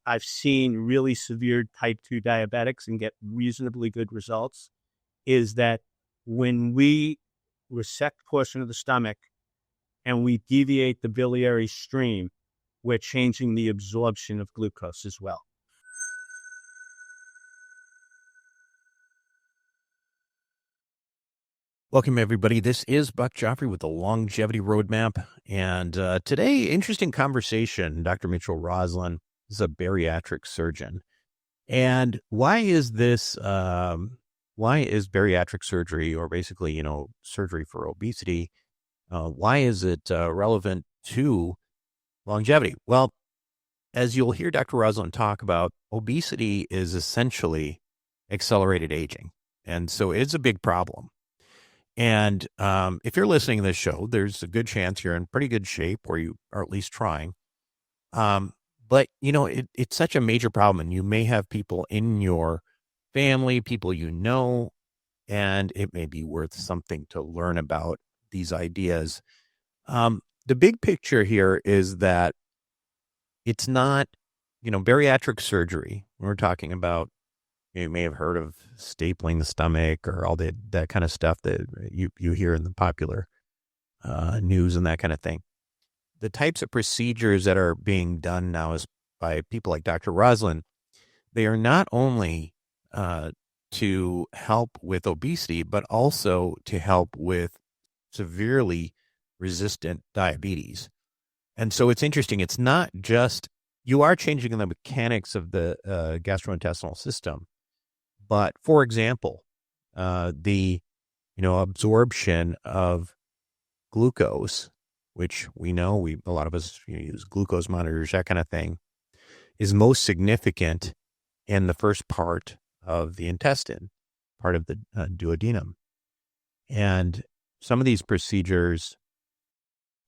I've seen really severe type 2 diabetics and get reasonably good results is that when we resect a portion of the stomach and we deviate the biliary stream, we're changing the absorption of glucose as well. Welcome, everybody. This is Buck Joffrey with the Longevity Roadmap. And today, interesting conversation. Dr. Mitchell Roslin is a bariatric surgeon. And why is this, why is bariatric surgery, or basically, surgery for obesity, why is it relevant to longevity? Well, as you'll hear Dr. Roslin talk about, obesity is essentially accelerated aging. And so it's a big problem. And if you're listening to this show, there's a good chance you're in pretty good shape, or you are at least trying. But, it's such a major problem, and you may have people in your family, people and it may be worth something to learn about these ideas. The big picture here is that it's not, bariatric surgery. We're talking about, you may have heard of stapling the stomach or all that kind of stuff that you hear in the popular news and that kind of thing. The types of procedures that are being done now is by people like Dr. Roslin. They are not only to help with obesity, but also to help with severely resistant diabetes. And so it's interesting. It's not just, you are changing the mechanics of the gastrointestinal system. But for example, the absorption of glucose, which we know a lot of us use glucose monitors, that kind of thing, is most significant in the first part of the intestine, part of the duodenum. And some of these procedures,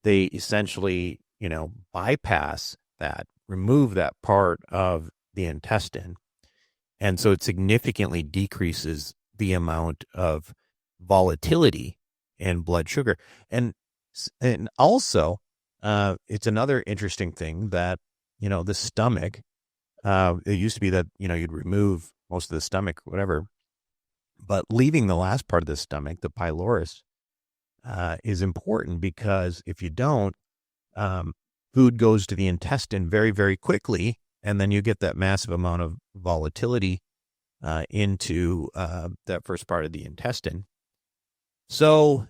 they essentially, bypass that, remove that part of the intestine. And so it significantly decreases the amount of volatility in blood sugar. And also, it's another interesting thing that, the stomach, it used to be that, you'd remove most of the stomach, whatever, but leaving the last part of the stomach, the pylorus, is important, because if you don't, food goes to the intestine very, very quickly. And then you get that massive amount of volatility into that first part of the intestine. So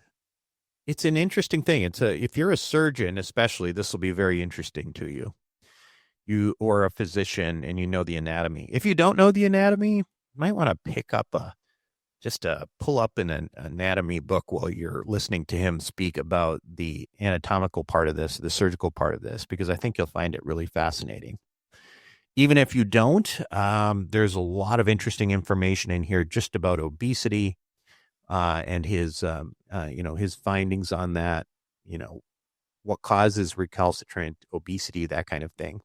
it's an interesting thing. If you're a surgeon, especially, this will be very interesting to you. Or a physician, and you know the anatomy. If you don't know the anatomy, you might want to pick up pull up an anatomy book while you're listening to him speak about the anatomical part of this, the surgical part of this, because I think you'll find it really fascinating. Even if you don't, there's a lot of interesting information in here just about obesity and his findings on that, what causes recalcitrant obesity, that kind of thing.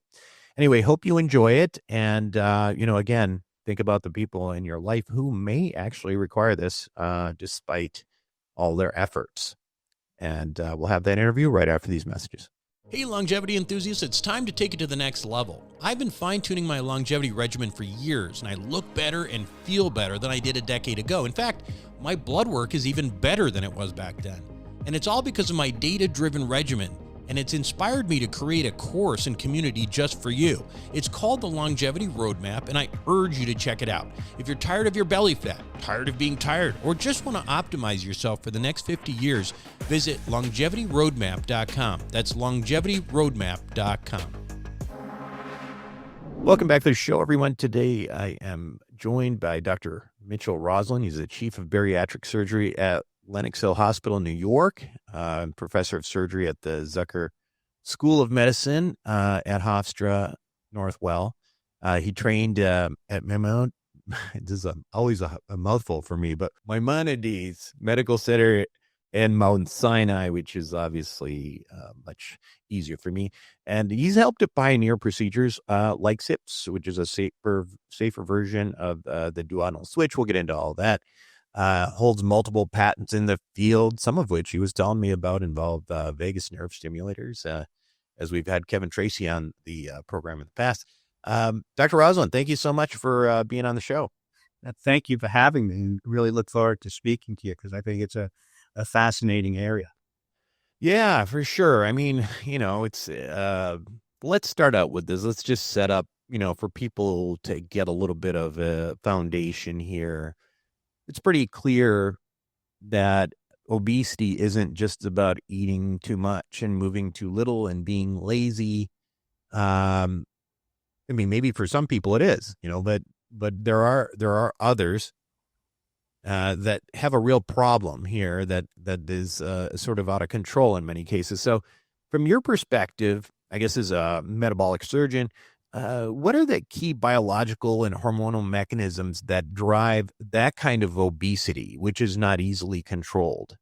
Anyway, hope you enjoy it. And, again, think about the people in your life who may actually require this despite all their efforts. And we'll have that interview right after these messages. Hey, longevity enthusiasts, it's time to take it to the next level. I've been fine-tuning my longevity regimen for years, and I look better and feel better than I did a decade ago. In fact, my blood work is even better than it was back then. And it's all because of my data-driven regimen, and it's inspired me to create a course and community just for you. It's called the Longevity Roadmap, and I urge you to check it out. If you're tired of your belly fat, tired of being tired, or just want to optimize yourself for the next 50 years, visit longevityroadmap.com. That's longevityroadmap.com. Welcome back to the show, everyone. Today, I am joined by Dr. Mitchell Roslin. He's the chief of bariatric surgery at Lenox Hill Hospital, New York, professor of surgery at the Zucker School of Medicine at Hofstra Northwell. He trained at Maimonides. This is always a mouthful for me, but Maimonides Medical Center and Mount Sinai, which is obviously much easier for me. And he's helped to pioneer procedures like SIPS, which is a safer version of the duodenal switch. We'll get into all that. Holds multiple patents in the field, some of which he was telling me about involve vagus nerve stimulators, as we've had Kevin Tracy on the program in the past. Dr. Roslin, thank you so much for being on the show. Thank you for having me, and really look forward to speaking to you because I think it's a fascinating area. Yeah, for sure. I mean, it's let's start out with this. Let's just set up, for people to get a little bit of a foundation here. It's pretty clear that obesity isn't just about eating too much and moving too little and being lazy. I mean, maybe for some people it is, but there are others that have a real problem here that is sort of out of control in many cases. So, from your perspective, I guess as a metabolic surgeon, what are the key biological and hormonal mechanisms that drive that kind of obesity, which is not easily controlled?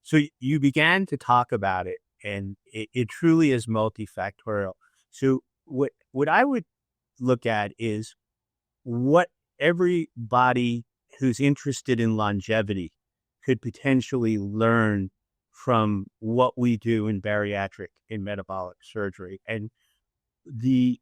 So you began to talk about it, and it truly is multifactorial. So what I would look at is what everybody who's interested in longevity could potentially learn from what we do in bariatric in metabolic surgery. And the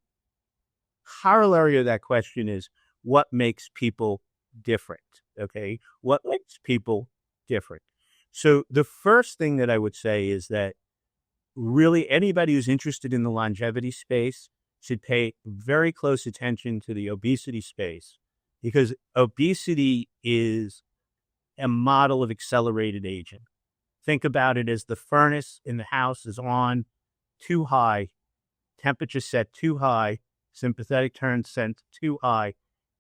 corollary of that question is what makes people different? Okay. What makes people different? So the first thing that I would say is that really anybody who's interested in the longevity space should pay very close attention to the obesity space, because obesity is a model of accelerated aging. Think about it as the furnace in the house is on too high, temperature set too high, sympathetic turn sent too high,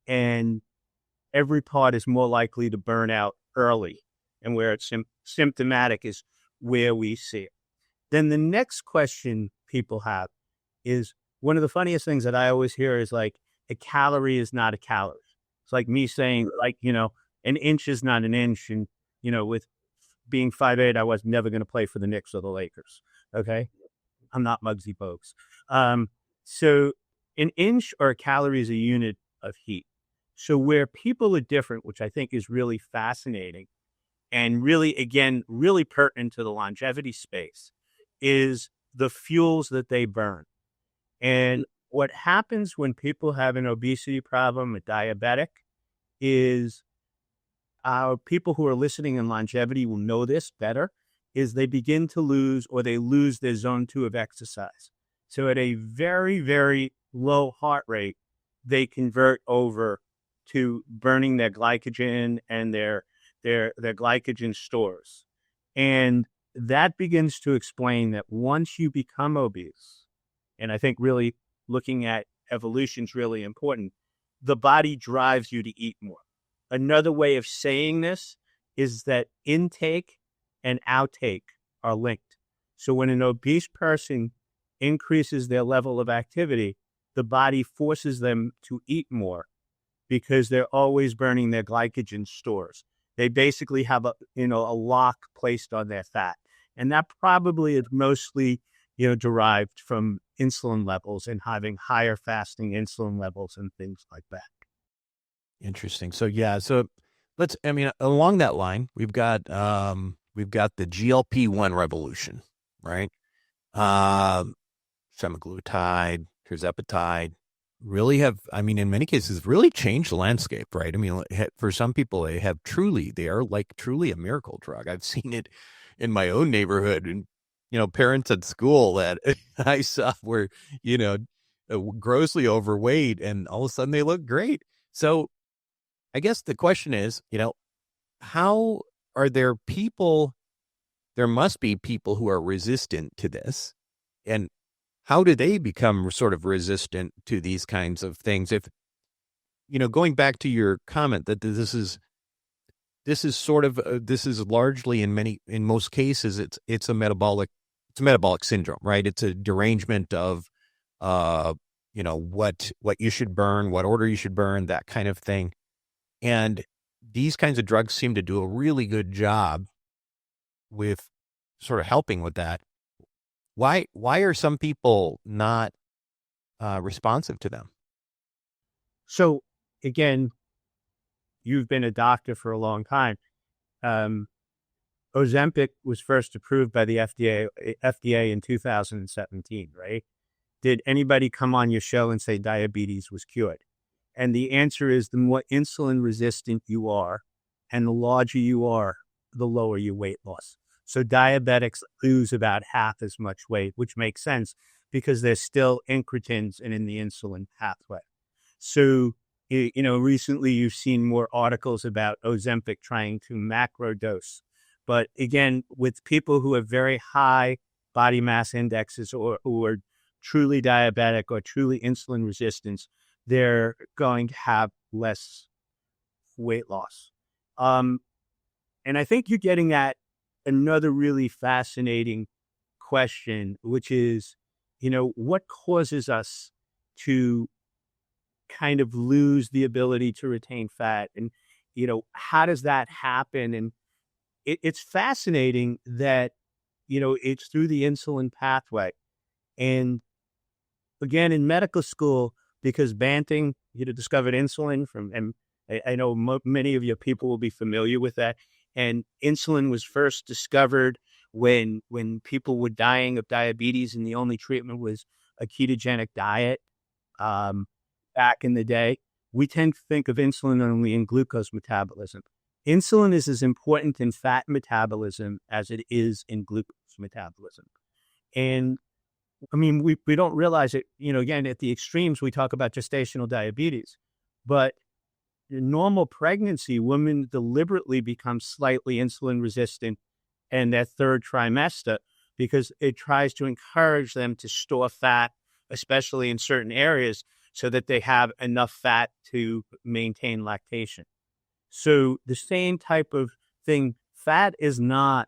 and every part is more likely to burn out early. And where it's symptomatic is where we see it. Then the next question people have is, one of the funniest things that I always hear is like, a calorie is not a calorie. It's like me saying, like, an inch is not an inch. And, with being 5'8", I was never going to play for the Knicks or the Lakers. Okay. I'm not Muggsy Bogues. So an inch or a calorie is a unit of heat. So where people are different, which I think is really fascinating and really, again, really pertinent to the longevity space, is the fuels that they burn. And what happens when people have an obesity problem, a diabetic, is people who are listening in longevity will know this better, is they begin to lose, or they lose their zone 2 of exercise. So at a very, very low heart rate, they convert over to burning their glycogen and their glycogen stores. And that begins to explain that once you become obese, and I think really looking at evolution is really important, the body drives you to eat more. Another way of saying this is that intake and outtake are linked. So when an obese person increases their level of activity, the body forces them to eat more because they're always burning their glycogen stores. They basically have a lock placed on their fat. And that probably is mostly, derived from insulin levels and having higher fasting insulin levels and things like that. Interesting. So yeah, along that line, we've got the GLP-1 revolution, right? Semaglutide, tirzepatide, in many cases, really changed the landscape, right? I mean, for some people, they are like truly a miracle drug. I've seen it in my own neighborhood, and parents at school that I saw were, grossly overweight, and all of a sudden they look great. So I guess the question is, how are there must be people who are resistant to this, and how do they become sort of resistant to these kinds of things? If, going back to your comment that this is largely in most cases, it's a metabolic syndrome, right? It's a derangement of, what you should burn, what order you should burn, that kind of thing. And these kinds of drugs seem to do a really good job with sort of helping with that. Why are some people not responsive to them? So again, you've been a doctor for a long time. Ozempic was first approved by the FDA in 2017, right? did anybody come on your show and say diabetes was cured? And the answer is the more insulin resistant you are and the larger you are, the lower your weight loss. So diabetics lose about half as much weight, which makes sense because there's still incretins in the insulin pathway. So, recently you've seen more articles about Ozempic trying to macro dose. But again, with people who have very high body mass indexes or who are truly diabetic or truly insulin resistant, they're going to have less weight loss. And I think you're getting at another really fascinating question, which is, what causes us to kind of lose the ability to retain fat? And, how does that happen? And it's fascinating that, it's through the insulin pathway. And again, in medical school, because Banting, discovered insulin and I know many of your people will be familiar with that. And insulin was first discovered when people were dying of diabetes, and the only treatment was a ketogenic diet. Back in the day, we tend to think of insulin only in glucose metabolism. Insulin is as important in fat metabolism as it is in glucose metabolism. And I mean, we don't realize it, again, at the extremes, we talk about gestational diabetes, but in normal pregnancy, women deliberately become slightly insulin resistant in their third trimester because it tries to encourage them to store fat, especially in certain areas, so that they have enough fat to maintain lactation. So the same type of thing, fat is not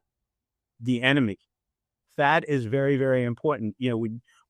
the enemy. Fat is very, very important.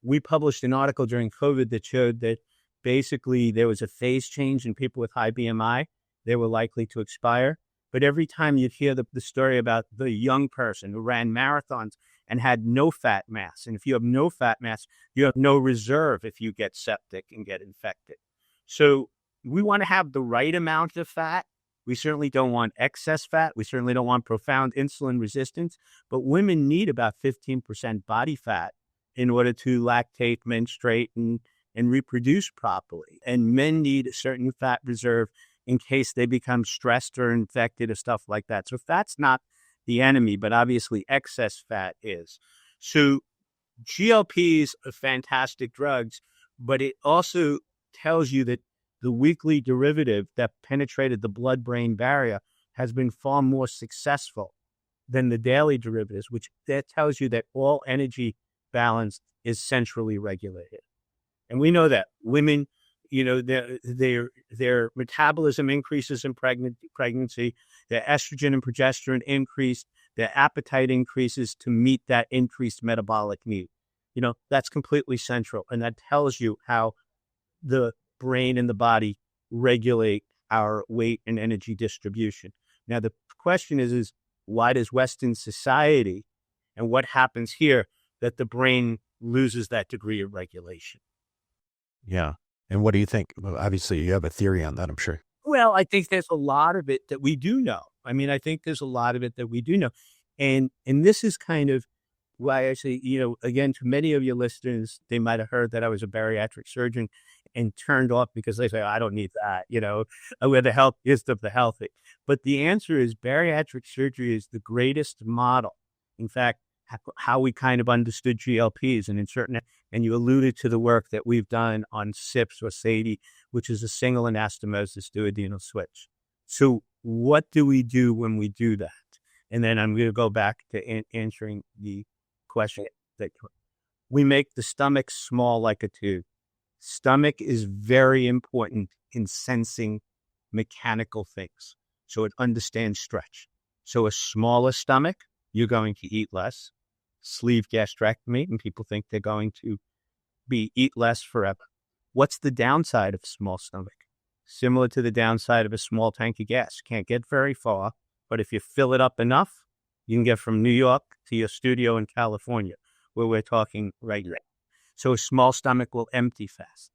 We published an article during COVID that showed that basically there was a phase change in people with high BMI. They were likely to expire. But every time you'd hear the story about the young person who ran marathons and had no fat mass. And if you have no fat mass, you have no reserve if you get septic and get infected. So we want to have the right amount of fat. We certainly don't want excess fat. We certainly don't want profound insulin resistance. But women need about 15% body fat in order to lactate, menstruate, and reproduce properly. And men need a certain fat reserve in case they become stressed or infected or stuff like that. So fat's not the enemy, but obviously excess fat is. So GLPs are fantastic drugs, but it also tells you that the weekly derivative that penetrated the blood-brain barrier has been far more successful than the daily derivatives, which that tells you that all energy balance is centrally regulated. And we know that women, their metabolism increases in pregnancy, their estrogen and progesterone increase, their appetite increases to meet that increased metabolic need. That's completely central. And that tells you how the brain and the body regulate our weight and energy distribution. Now, the question is why does Western society and what happens here that the brain loses that degree of regulation? Yeah. And what do you think? Well, obviously, you have a theory on that, I'm sure. Well, I think there's a lot of it that we do know. I mean, I think there's a lot of it that we do know. And this is kind of why I say, again, to many of your listeners, they might have heard that I was a bariatric surgeon and turned off because they say, I don't need that, where the healthiest of the healthy. But the answer is bariatric surgery is the greatest model. In fact, how we kind of understood GLPs and you alluded to the work that we've done on SIPS or SADI, which is a single anastomosis duodenal switch. So what do we do when we do that? And then I'm going to go back to answering the question that we make the stomach small like a tube. Stomach is very important in sensing mechanical things. So it understands stretch. So a smaller stomach, you're going to eat less. Sleeve gastrectomy, and people think they're going to eat less forever. What's the downside of a small stomach? Similar to the downside of a small tank of gas. Can't get very far, but if you fill it up enough, you can get from New York to your studio in California, where we're talking right now. So a small stomach will empty fast.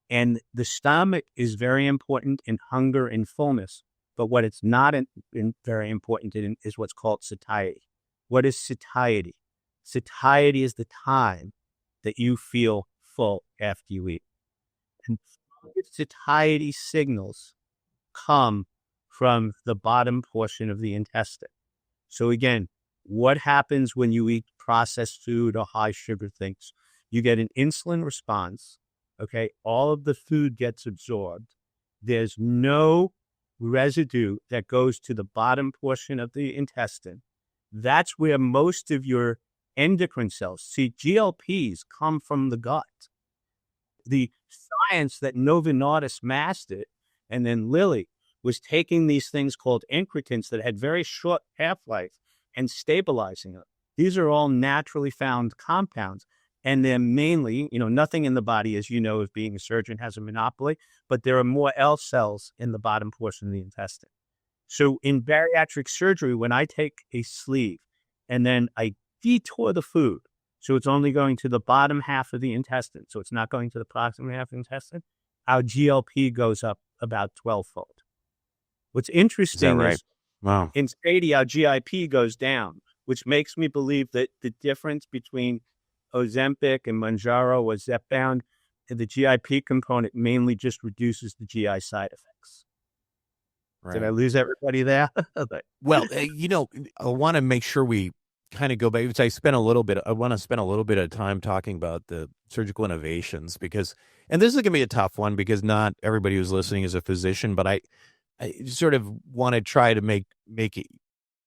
And the stomach is very important in hunger and fullness, but what it's not very important in is what's called satiety. What is satiety? Satiety is the time that you feel full after you eat. And satiety signals come from the bottom portion of the intestine. So again, what happens when you eat processed food or high sugar things? You get an insulin response. Okay. All of the food gets absorbed. There's no residue that goes to the bottom portion of the intestine. That's where most of your endocrine cells, see, GLPs come from the gut. The science that Novo Nordisk mastered, and then Lilly, was taking these things called incretins that had very short half-life and stabilizing them. These are all naturally found compounds, and they're mainly, nothing in the body, as you know, if being a surgeon has a monopoly, but there are more L cells in the bottom portion of the intestine. So in bariatric surgery, when I take a sleeve and then I detour the food, so it's only going to the bottom half of the intestine, so it's not going to the proximal half of the intestine, our GLP goes up about 12-fold. What's interesting is Wow. in Sadie, our GIP goes down, which makes me believe that the difference between Ozempic and Mounjaro or Zepbound, the GIP component mainly just reduces the GI side effects. Right. Did I lose everybody there? Well, I want to make sure we kind of go back. I want to spend a little bit of time talking about the surgical innovations and this is going to be a tough one because not everybody who's listening is a physician, but I sort of want to try to make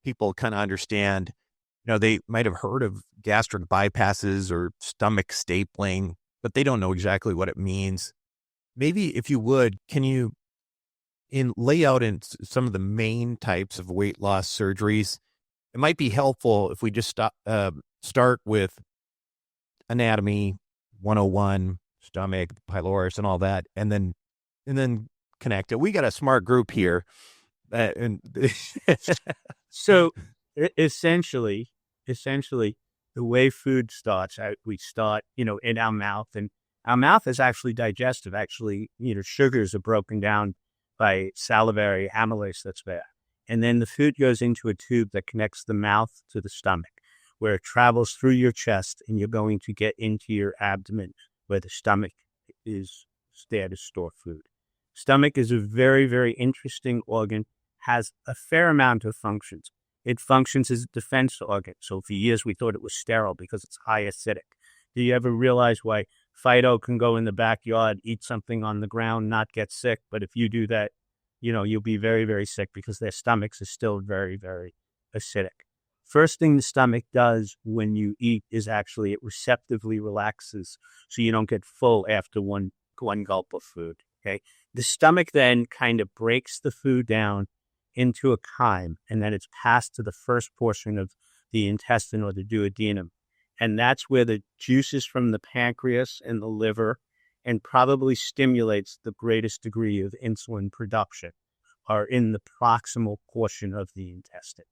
people kind of understand, they might have heard of gastric bypasses or stomach stapling, but they don't know exactly what it means. Maybe if you would, can you lay out in some of the main types of weight loss surgeries? It might be helpful if we just start with anatomy 101, stomach, pylorus, and all that, and then connect it. We got a smart group here, so essentially, the way food starts, we start, in our mouth, and our mouth is actually digestive. Actually, sugars are broken down by salivary amylase that's there. And then the food goes into a tube that connects the mouth to the stomach, where it travels through your chest, and you're going to get into your abdomen, where the stomach is there to store food. Stomach is a very, very interesting organ, has a fair amount of functions. It functions as a defense organ. So for years, we thought it was sterile because it's high acidic. Do you ever realize why Fido can go in the backyard, eat something on the ground, not get sick? But if you do that, you'll be very, very sick because their stomachs are still very, very acidic. First thing the stomach does when you eat is actually it receptively relaxes so you don't get full after one gulp of food, okay? The stomach then kind of breaks the food down into a chyme, and then it's passed to the first portion of the intestine or the duodenum. And that's where the juices from the pancreas and the liver and probably stimulates the greatest degree of insulin production are in the proximal portion of the intestine.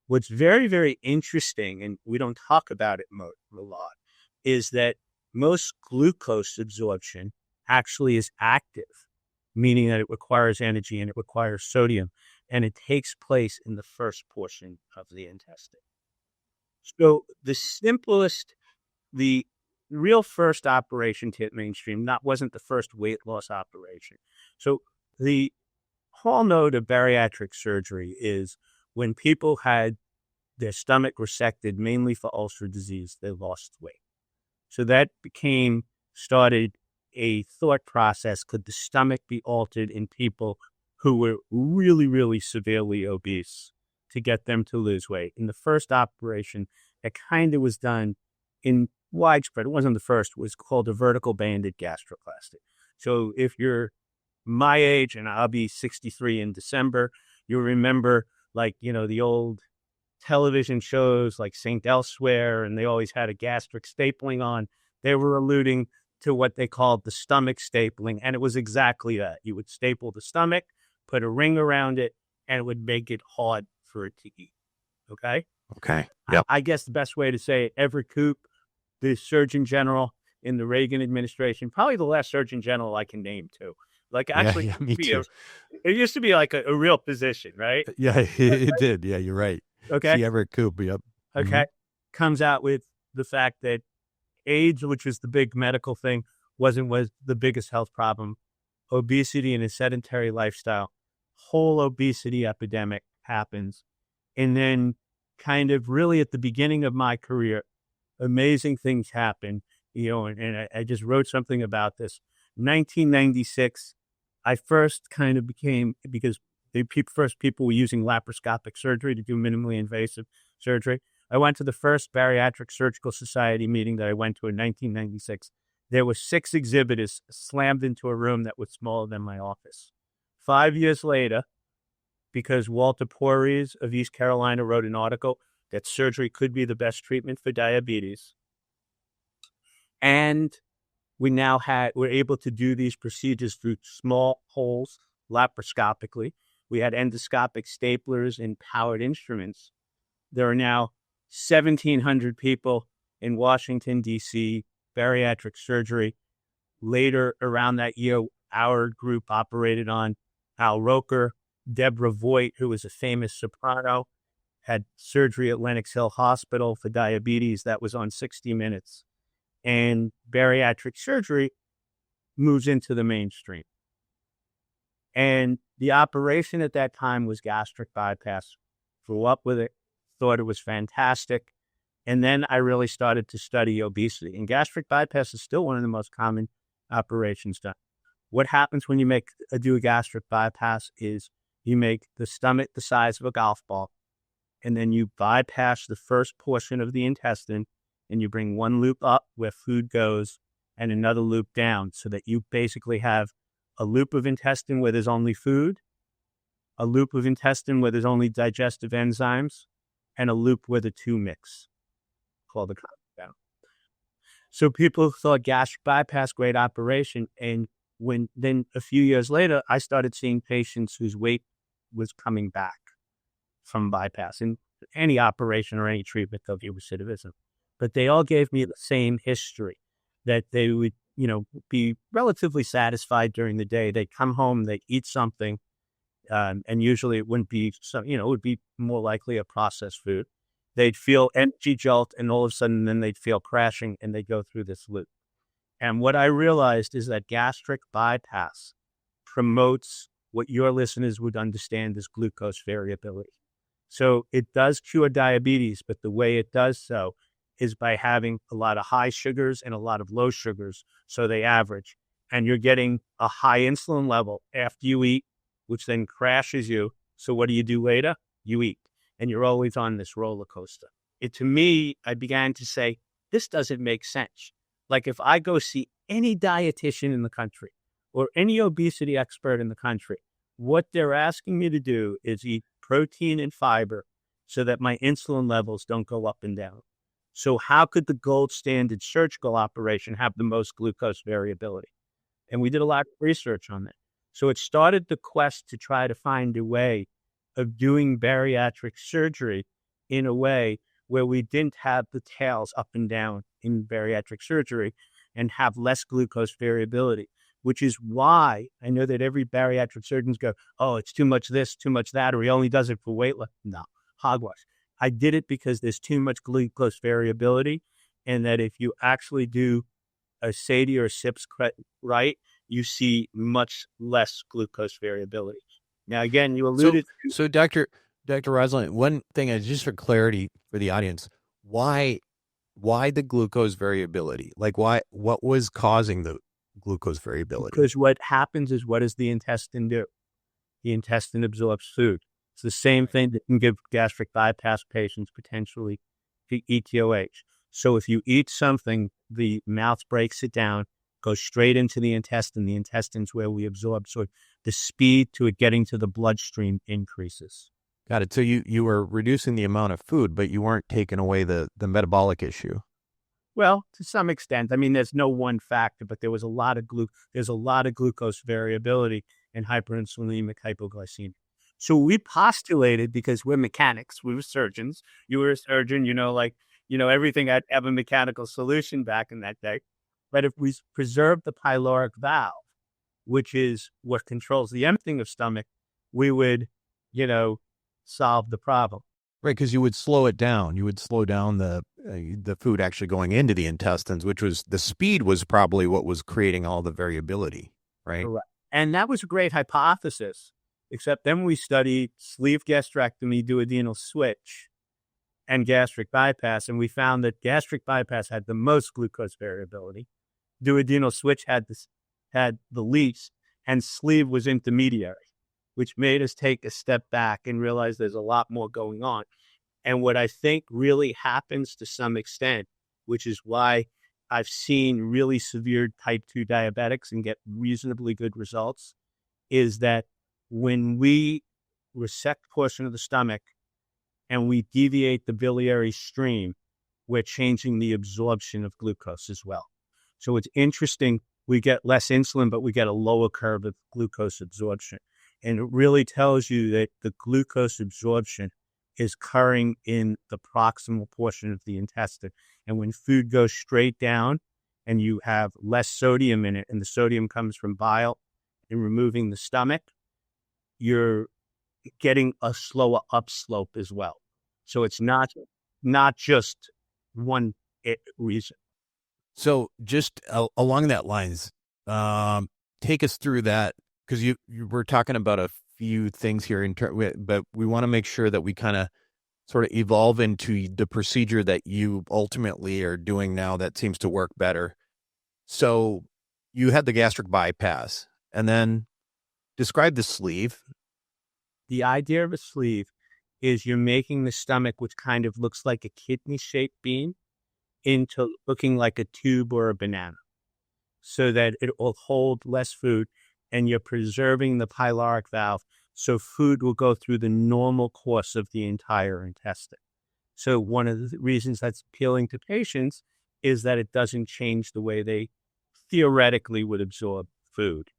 What's very, very interesting, and we don't talk about it a lot, is that most glucose absorption actually is active, meaning that it requires energy and it requires sodium, and it takes place in the first portion of the intestine. So the real first operation to hit mainstream wasn't the first weight loss operation. So the whole note of bariatric surgery is when people had their stomach resected, mainly for ulcer disease, they lost weight. So that started a thought process. Could the stomach be altered in people who were really, really severely obese to get them to lose weight? In the first operation, it kind of was done in widespread. It wasn't the first. It was called a vertical banded gastroplasty. So if you're my age, and I'll be 63 in December, you'll remember the old television shows like St. Elsewhere, and they always had a gastric stapling on. They were alluding to what they called the stomach stapling, and it was exactly that. You would staple the stomach, put a ring around it, and it would make it hard for it to eat. Okay? Okay. Yep. I guess the best way to say it, Everett Koop, the Surgeon General in the Reagan administration, probably the last Surgeon General I can name too. Me too. It used to be like a real position, right? Yeah, it did. Yeah, you're right. Okay. See Everett Koop. Yep. Okay. Comes out with the fact that AIDS, which was the big medical thing, was the biggest health problem. Obesity and a sedentary lifestyle, whole obesity epidemic happens. And then kind of really at the beginning of my career, amazing things happen, and I just wrote something about this. 1996, I first kind of became, because the first people were using laparoscopic surgery to do minimally invasive surgery. I went to the first Bariatric Surgical Society meeting that I went to in 1996. There were 6 exhibitors slammed into a room that was smaller than my office. 5 years later, because Walter Porres of East Carolina wrote an article that surgery could be the best treatment for diabetes. And we're able to do these procedures through small holes laparoscopically. We had endoscopic staplers and powered instruments. There are now 1,700 people in Washington, D.C., bariatric surgery. Later, around that year, our group operated on Al Roker. Deborah Voigt, who was a famous soprano, had surgery at Lenox Hill Hospital for diabetes. That was on 60 Minutes. And bariatric surgery moves into the mainstream. And the operation at that time was gastric bypass. Grew up with it, thought it was fantastic. And then I really started to study obesity. And gastric bypass is still one of the most common operations done. What happens when you do a gastric bypass is you make the stomach the size of a golf ball, and then you bypass the first portion of the intestine, and you bring one loop up where food goes and another loop down, so that you basically have a loop of intestine where there's only food, a loop of intestine where there's only digestive enzymes, and a loop where the two mix, called the compound. So people thought gastric bypass, great operation. And then a few years later, I started seeing patients whose weight was coming back from bypass. And any operation or any treatment, they'll be recidivism. But they all gave me the same history, that they would, be relatively satisfied during the day. They'd come home, they'd eat something, and usually it wouldn't be, it would be more likely a processed food. They'd feel energy jolt, and all of a sudden then they'd feel crashing, and they'd go through this loop. And what I realized is that gastric bypass promotes what your listeners would understand as glucose variability. So it does cure diabetes, but the way it does so is by having a lot of high sugars and a lot of low sugars, so they average. And you're getting a high insulin level after you eat, which then crashes you. So what do you do later? You eat. And you're always on this roller coaster. To me, I began to say, this doesn't make sense. Like if I go see any dietitian in the country or any obesity expert in the country, what they're asking me to do is eat protein and fiber so that my insulin levels don't go up and down. So how could the gold standard surgical operation have the most glucose variability? And we did a lot of research on that. So it started the quest to try to find a way of doing bariatric surgery in a way where we didn't have the tails up and down in bariatric surgery and have less glucose variability, which is why I know that every bariatric surgeons go, oh, it's too much this, too much that, or he only does it for weight loss. No, hogwash. I did it because there's too much glucose variability, and that if you actually do a SATI or a SIPS right, you see much less glucose variability. Now, again, you alluded to... So Dr. Roslin, one thing is just for clarity for the audience, why the glucose variability? Like what was causing the glucose variability? Because what happens is, what does the intestine do? The intestine absorbs food. It's the same thing that can give gastric bypass patients potentially ETOH. So if you eat something, the mouth breaks it down, goes straight into the intestine. The intestine's where we absorb. So the speed to it getting to the bloodstream increases. Got it. So you were reducing the amount of food, but you weren't taking away the metabolic issue. Well, to some extent. I mean, there's no one factor, but there's a lot of glucose variability in hyperinsulinemic hypoglycemia. So we postulated, because we're mechanics, we were surgeons. You were a surgeon, everything had a mechanical solution back in that day. But if we preserve the pyloric valve, which is what controls the emptying of stomach, we would, solve the problem. Right, because you would slow it down. You would slow down the food actually going into the intestines, which was the speed was probably what was creating all the variability, right? Correct. And that was a great hypothesis, except then we studied sleeve gastrectomy, duodenal switch, and gastric bypass, and we found that gastric bypass had the most glucose variability. Duodenal switch had the least, and sleeve was intermediary, which made us take a step back and realize there's a lot more going on. And what I think really happens to some extent, which is why I've seen really severe type 2 diabetics and get reasonably good results, is that when we resect a portion of the stomach and we deviate the biliary stream, we're changing the absorption of glucose as well. So it's interesting. We get less insulin, but we get a lower curve of glucose absorption. And it really tells you that the glucose absorption is occurring in the proximal portion of the intestine. And when food goes straight down and you have less sodium in it, and the sodium comes from bile and removing the stomach, you're getting a slower upslope as well. So it's not just one reason. So just along that lines, take us through that, because you were talking about a few things here, but we want to make sure that we kind of sort of evolve into the procedure that you ultimately are doing now that seems to work better. So you had the gastric bypass, and then describe the sleeve. The idea of a sleeve is you're making the stomach, which kind of looks like a kidney-shaped bean, into looking like a tube or a banana, so that it will hold less food, and you're preserving the pyloric valve, so food will go through the normal course of the entire intestine. So one of the reasons that's appealing to patients is that it doesn't change the way they theoretically would absorb food.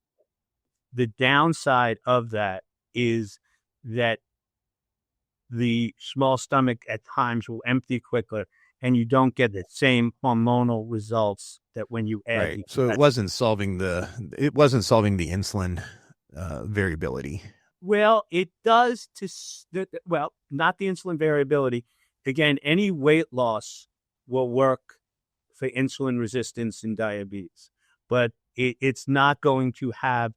The downside of that is that the small stomach at times will empty quicker, and you don't get the same hormonal results that when you add. Right. So it wasn't solving the insulin variability. Well, it does not the insulin variability. Again, any weight loss will work for insulin resistance in diabetes, but it's not going to have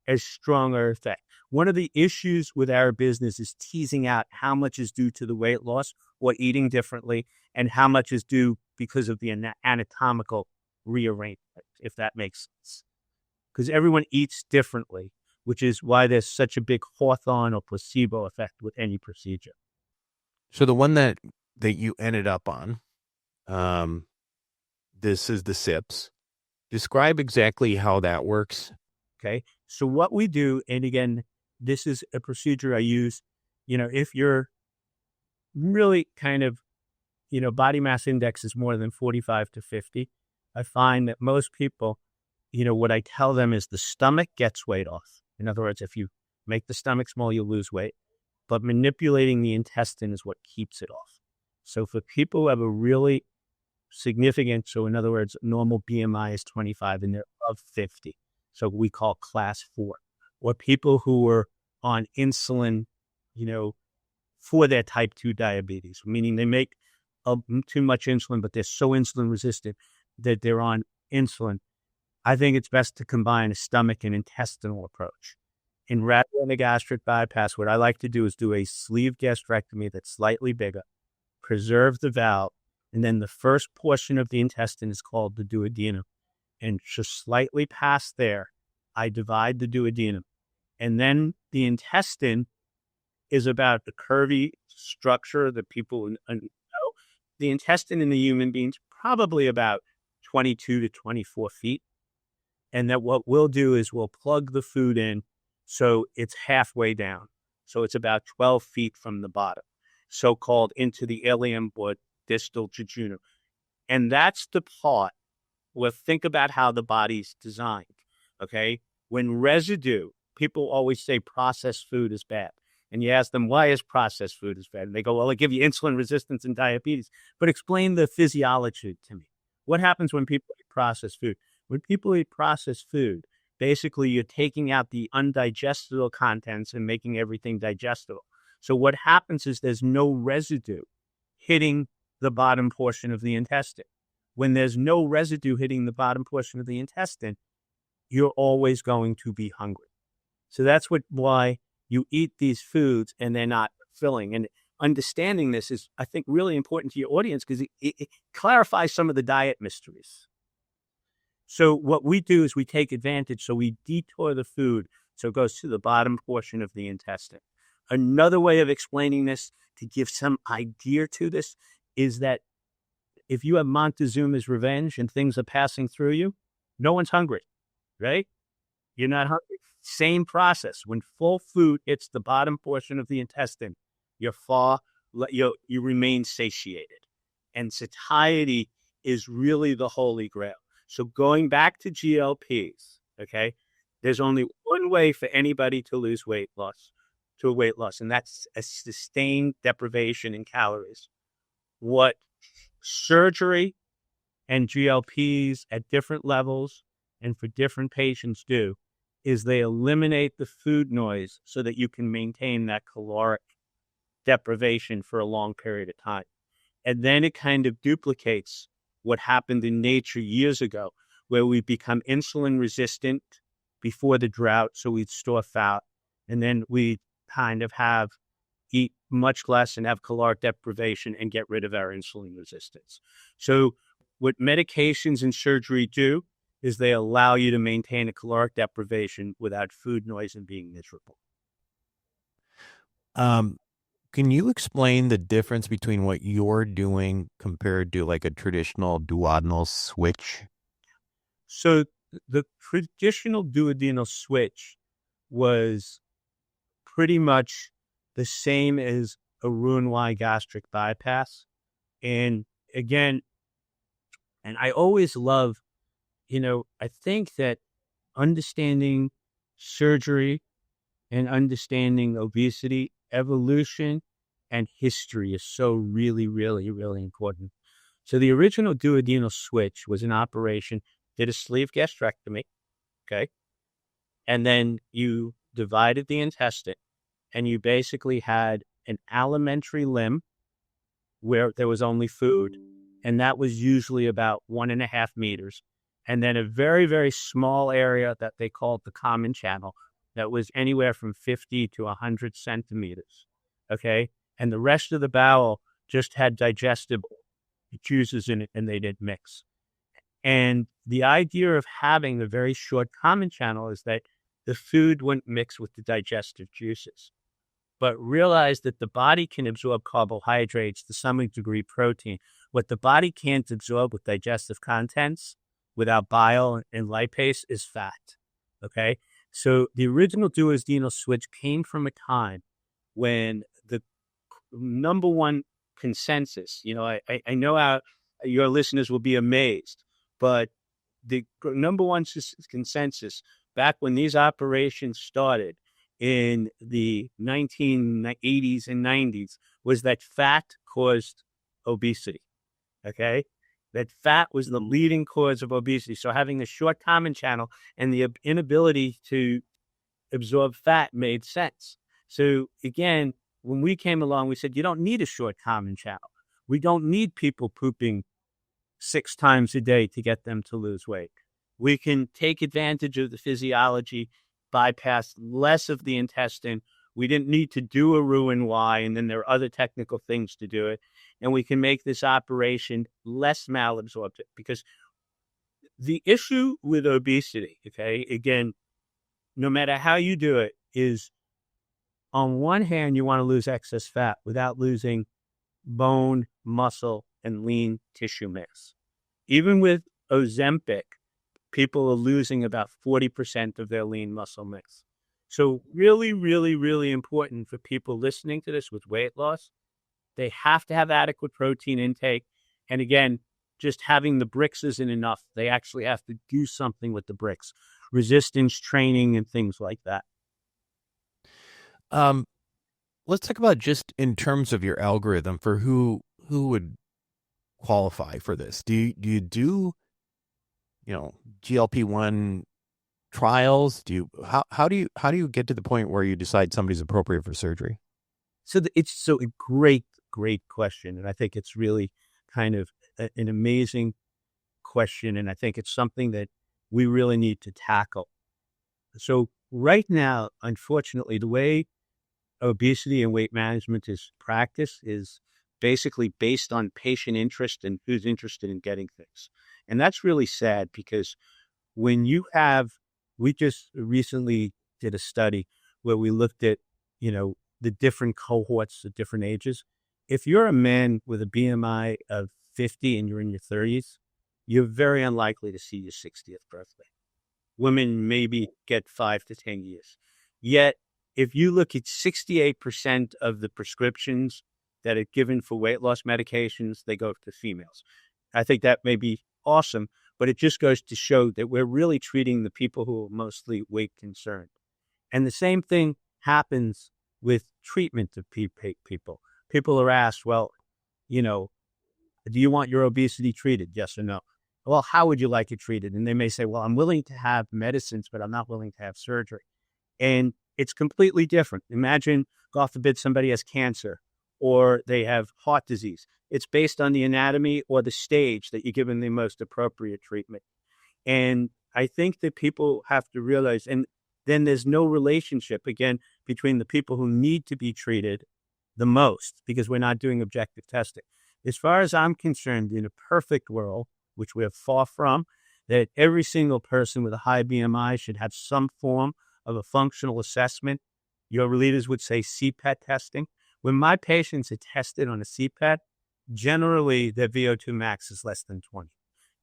as strong an effect. One of the issues with our business is teasing out how much is due to the weight loss or eating differently, and how much is due because of the anatomical rearrangement, if that makes sense. Because everyone eats differently, which is why there's such a big Hawthorne or placebo effect with any procedure. So the one that you ended up on, this is the SIPS. Describe exactly how that works. Okay. So what we do, and again, this is a procedure I use, if you're really kind of, body mass index is more than 45 to 50, I find that most people, what I tell them is the stomach gets weight off. In other words, if you make the stomach small, you'll lose weight, but manipulating the intestine is what keeps it off. So for people who have a really significant, so in other words, normal BMI is 25 and they're above 50. So we call class 4, or people who are on insulin, for their type 2 diabetes, meaning they make too much insulin, but they're so insulin resistant that they're on insulin. I think it's best to combine a stomach and intestinal approach. And rather than a gastric bypass, what I like to do is do a sleeve gastrectomy that's slightly bigger, preserve the valve, and then the first portion of the intestine is called the duodenum. And just slightly past there, I divide the duodenum. And then the intestine is about the curvy structure that people know. The intestine in the human being is probably about 22 to 24 feet. And that what we'll do is we'll plug the food in so it's halfway down. So it's about 12 feet from the bottom, so-called into the ileum or distal jejunum. And that's the part. Well, think about how the body's designed, okay? When residue, people always say processed food is bad. And you ask them, why is processed food is bad? And they go, well, it gives you insulin resistance and diabetes. But explain the physiology to me. What happens when people eat processed food? When people eat processed food, basically you're taking out the undigestible contents and making everything digestible. So what happens is there's no residue hitting the bottom portion of the intestine. When there's no residue hitting the bottom portion of the intestine, you're always going to be hungry. So that's why you eat these foods and they're not filling. And understanding this is, I think, really important to your audience because it clarifies some of the diet mysteries. So what we do is we take advantage. So we detour the food so it goes to the bottom portion of the intestine. Another way of explaining this to give some idea to this is that if you have Montezuma's revenge and things are passing through you, no one's hungry, right? You're not hungry. Same process. When full food hits the bottom portion of the intestine, you remain satiated. And satiety is really the holy grail. So going back to GLPs, okay, there's only one way for anybody to lose weight loss, and that's a sustained deprivation in calories. What surgery and GLPs at different levels and for different patients do is they eliminate the food noise so that you can maintain that caloric deprivation for a long period of time. And then it kind of duplicates what happened in nature years ago, where we become insulin resistant before the drought, so we'd store fat, and then we kind of eat much less and have caloric deprivation and get rid of our insulin resistance. So what medications and surgery do is they allow you to maintain a caloric deprivation without food noise and being miserable. Can you explain the difference between what you're doing compared to like a traditional duodenal switch? So the traditional duodenal switch was pretty much the same as a Roux-en-Y gastric bypass. And again, and I always love, I think that understanding surgery and understanding obesity, evolution, and history is so really, really, really important. So the original duodenal switch was an operation, did a sleeve gastrectomy, okay? And then you divided the intestine and you basically had an alimentary limb where there was only food, and that was usually about 1.5 meters. And then a very, very small area that they called the common channel that was anywhere from 50 to 100 centimeters, okay? And the rest of the bowel just had digestible juices in it, and they didn't mix. And the idea of having the very short common channel is that the food wouldn't mix with the digestive juices. But realize that the body can absorb carbohydrates, to some degree protein. What the body can't absorb with digestive contents without bile and lipase is fat, okay? So the original duodenal switch came from a time when the number one consensus, I know how your listeners will be amazed, but the number one consensus back when these operations started in the 1980s and 90s was that fat caused obesity, okay? That fat was the leading cause of obesity. So having a short common channel and the inability to absorb fat made sense. So again, when we came along, we said, you don't need a short common channel. We don't need people pooping 6 times a day to get them to lose weight. We can take advantage of the physiology, bypass less of the intestine. We didn't need to do a Roux-en-Y, and then there are other technical things to do it. And we can make this operation less malabsorptive, because the issue with obesity, okay, again, no matter how you do it, is on one hand, you want to lose excess fat without losing bone, muscle, and lean tissue mass. Even with Ozempic, people are losing about 40% of their lean muscle mass. So really, really, really important for people listening to this with weight loss. They have to have adequate protein intake. And again, just having the bricks isn't enough. They actually have to do something with the bricks, resistance training and things like that. Let's talk about just in terms of your algorithm for who would qualify for this. Do you do GLP-1 trials? How do you get to the point where you decide somebody's appropriate for surgery? It's a great question. And I think it's really kind of an amazing question. And I think it's something that we really need to tackle. So right now, unfortunately, the way obesity and weight management is practiced is basically based on patient interest and who's interested in getting things. And that's really sad because when you have, we just recently did a study where we looked at, the different cohorts at different ages. If you're a man with a BMI of 50 and you're in your 30s, you're very unlikely to see your 60th birthday. Women maybe get 5 to 10 years. Yet, if you look at 68% of the prescriptions that are given for weight loss medications, they go to females. I think that may be awesome, but it just goes to show that we're really treating the people who are mostly weight concerned. And the same thing happens with treatment of people. People are asked, well, you know, do you want your obesity treated? Yes or no? Well, how would you like it treated? And they may say, well, I'm willing to have medicines, but I'm not willing to have surgery. And it's completely different. Imagine, God forbid, somebody has cancer or they have heart disease. It's based on the anatomy or the stage that you give them the most appropriate treatment. And I think that people have to realize, and then there's no relationship, again, between the people who need to be treated the most, because we're not doing objective testing. As far as I'm concerned, in a perfect world, which we're far from, that every single person with a high BMI should have some form of a functional assessment. Your leaders would say CPET testing. When my patients are tested on a CPET, generally their VO2 max is less than 20.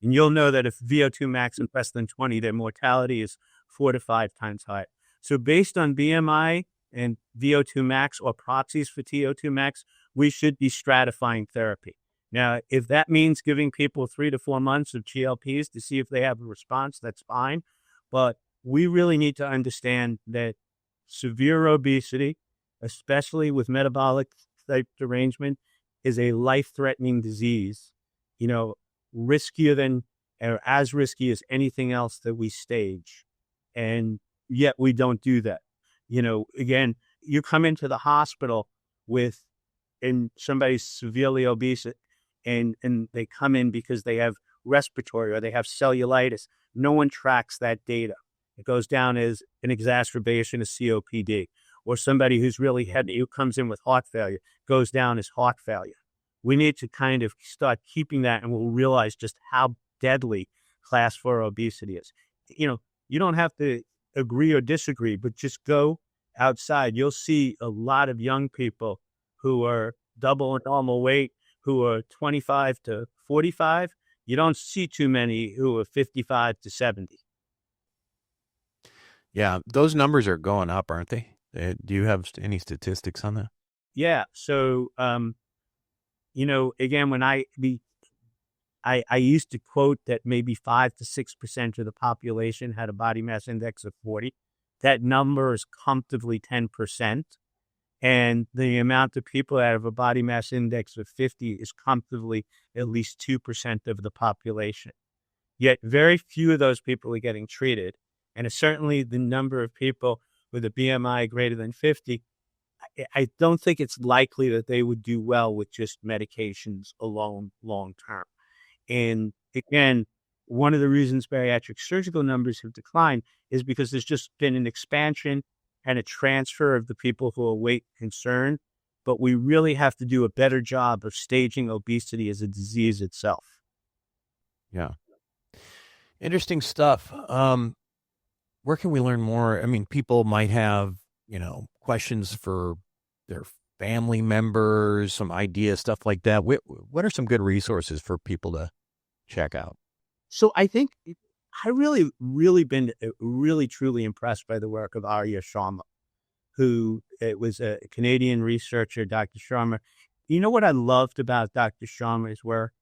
And you'll know that if VO2 max is less than 20, their mortality is 4 to 5 times higher. So based on BMI and VO2 max or proxies for TO2 max, we should be stratifying therapy. Now, if that means giving people 3 to 4 months of GLPs to see if they have a response, that's fine. But we really need to understand that severe obesity, especially with metabolic type derangement, is a life-threatening disease, riskier than or as risky as anything else that we stage. And yet we don't do that. Again, you come into the hospital and somebody's severely obese and they come in because they have respiratory or they have cellulitis. No one tracks that data. It goes down as an exacerbation of COPD. Or somebody who's really heavy, who comes in with heart failure, goes down as heart failure. We need to kind of start keeping that, and we'll realize just how deadly class 4 obesity is. You don't have to agree or disagree, but just go outside. You'll see a lot of young people who are double normal weight, who are 25 to 45. You don't see too many who are 55 to 70. Yeah, those numbers are going up, aren't they? Do you have any statistics on that? Yeah. So, again, when I used to quote that maybe 5 to 6% of the population had a body mass index of 40. That number is comfortably 10%. And the amount of people that have a body mass index of 50 is comfortably at least 2% of the population. Yet very few of those people are getting treated. And certainly the number of people with a BMI greater than 50, I don't think it's likely that they would do well with just medications alone long term. And again, one of the reasons bariatric surgical numbers have declined is because there's just been an expansion and a transfer of the people who are weight concerned. But we really have to do a better job of staging obesity as a disease itself. Yeah. Interesting stuff. Where can we learn more? I mean, people might have, questions for their family members, some ideas, stuff like that. What are some good resources for people to check out? So I think I really been really, truly impressed by the work of Arya Sharma, who was a Canadian researcher, Dr. Sharma. You know what I loved about Dr. Sharma's work?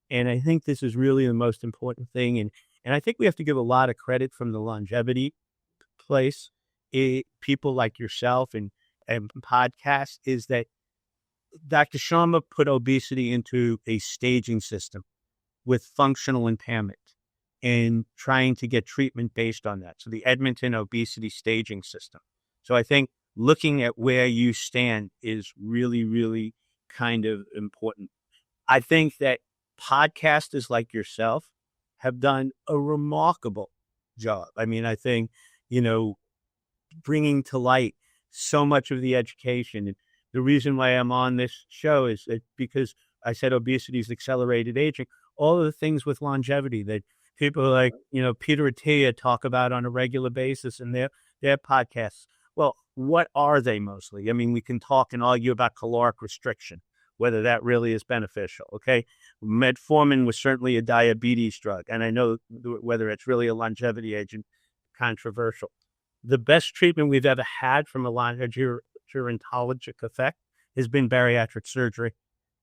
And I think this is really the most important thing. And I think we have to give a lot of credit from the longevity place, people like yourself and podcasts, is that Dr. Sharma put obesity into a staging system with functional impairment and trying to get treatment based on that. So the Edmonton obesity staging system. So I think looking at where you stand is really, really kind of important. I think that podcasters like yourself have done a remarkable job. I mean, I think, you know, bringing to light so much of the education. And the reason why I'm on this show is that because I said obesity is accelerated aging, all of the things with longevity that people like, you know, Peter Attia talk about on a regular basis in their podcasts. Well, what are they mostly? I mean, we can talk and argue about caloric restriction, whether that really is beneficial. Okay. Metformin was certainly a diabetes drug. And I know whether it's really a longevity agent, controversial. The best treatment we've ever had from a gerontologic effect has been bariatric surgery.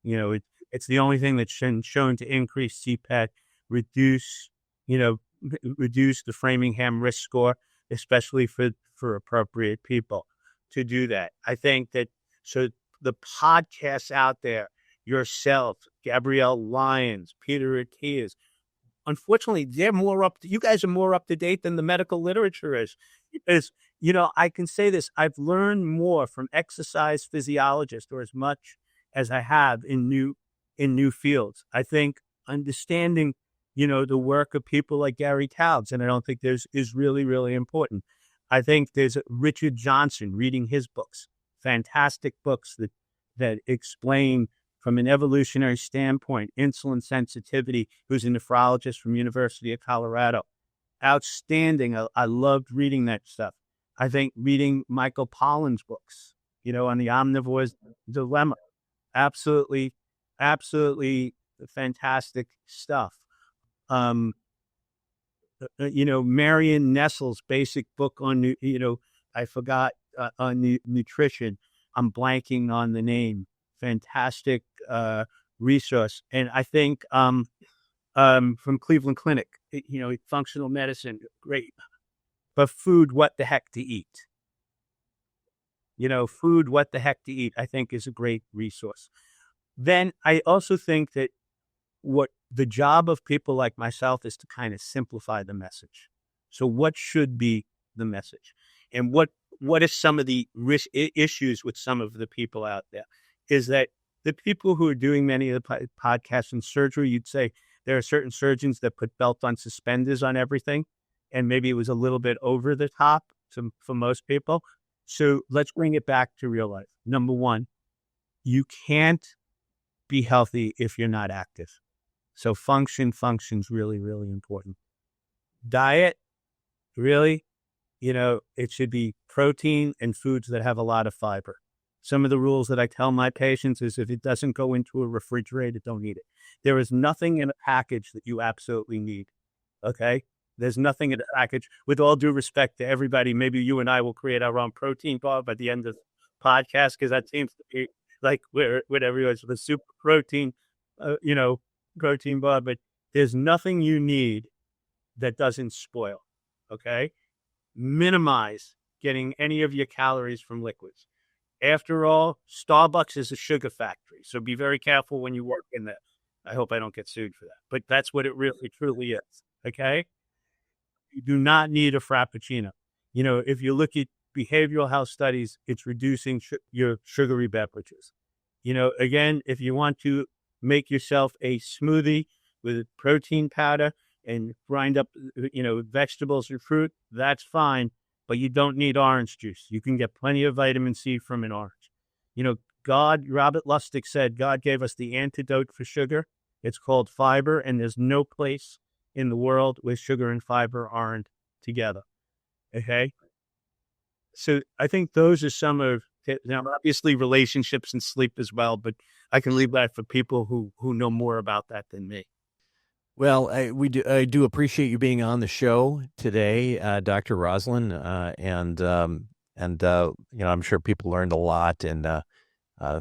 You know, it's the only thing that's shown to increase CPAT, reduce the Framingham risk score, especially for appropriate people to do that. I think that, so the podcasts out there, yourself, Gabrielle Lyons, Peter Attias, unfortunately, you guys are more up to date than the medical literature is. Because, you know, I can say this, I've learned more from exercise physiologists, or as much as I have in new fields. I think understanding, you know, the work of people like Gary Taubes, and I don't think is really, really important. I think there's Richard Johnson, reading his books, fantastic books that explain from an evolutionary standpoint, insulin sensitivity, who's a nephrologist from University of Colorado. Outstanding. I loved reading that stuff. I think reading Michael Pollan's books, you know, on the omnivore's dilemma, absolutely, absolutely fantastic stuff. You know, Marion Nestle's basic book on, you know, I forgot, on nutrition. I'm blanking on the name. Fantastic resource. And I think from Cleveland Clinic, you know, functional medicine, great. But food, what the heck to eat? You know, food, what the heck to eat, I think is a great resource. Then I also think that what the job of people like myself is to kind of simplify the message. So what should be the message? And what is some of the issues with some of the people out there? Is that the people who are doing many of the podcasts and surgery, you'd say there are certain surgeons that put belt on suspenders on everything, and maybe it was a little bit over the top for most people. So let's bring it back to real life. Number one, you can't be healthy if you're not active. So function's really, really important. Diet, really, you know, it should be protein and foods that have a lot of fiber. Some of the rules that I tell my patients is if it doesn't go into a refrigerator, don't eat it. There is nothing in a package that you absolutely need. Okay? There's nothing in a package. With all due respect to everybody, maybe you and I will create our own protein bar by the end of the podcast, because that seems to be like with everyone's the super protein, protein bar. But there's nothing you need that doesn't spoil. Okay? Minimize getting any of your calories from liquids. After all, Starbucks is a sugar factory, so be very careful when you work in there. I hope I don't get sued for that, but that's what it really, truly is, okay? You do not need a Frappuccino. You know, if you look at behavioral health studies, it's reducing your sugary beverages. You know, again, if you want to make yourself a smoothie with protein powder and grind up, you know, vegetables or fruit, that's fine. But you don't need orange juice. You can get plenty of vitamin C from an orange. You know, Robert Lustig said, God gave us the antidote for sugar. It's called fiber, and there's no place in the world where sugar and fiber aren't together. Okay? So I think those are some of, now obviously relationships and sleep as well, but I can leave that for people who know more about that than me. Well, I do appreciate you being on the show today, Dr. Roslin, and I'm sure people learned a lot, and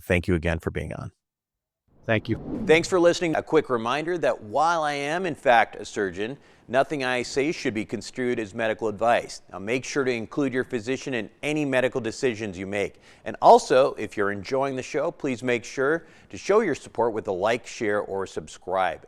thank you again for being on. Thank you. Thanks for listening. A quick reminder that while I am in fact a surgeon, nothing I say should be construed as medical advice. Now make sure to include your physician in any medical decisions you make. And also, if you're enjoying the show, please make sure to show your support with a like, share, or subscribe.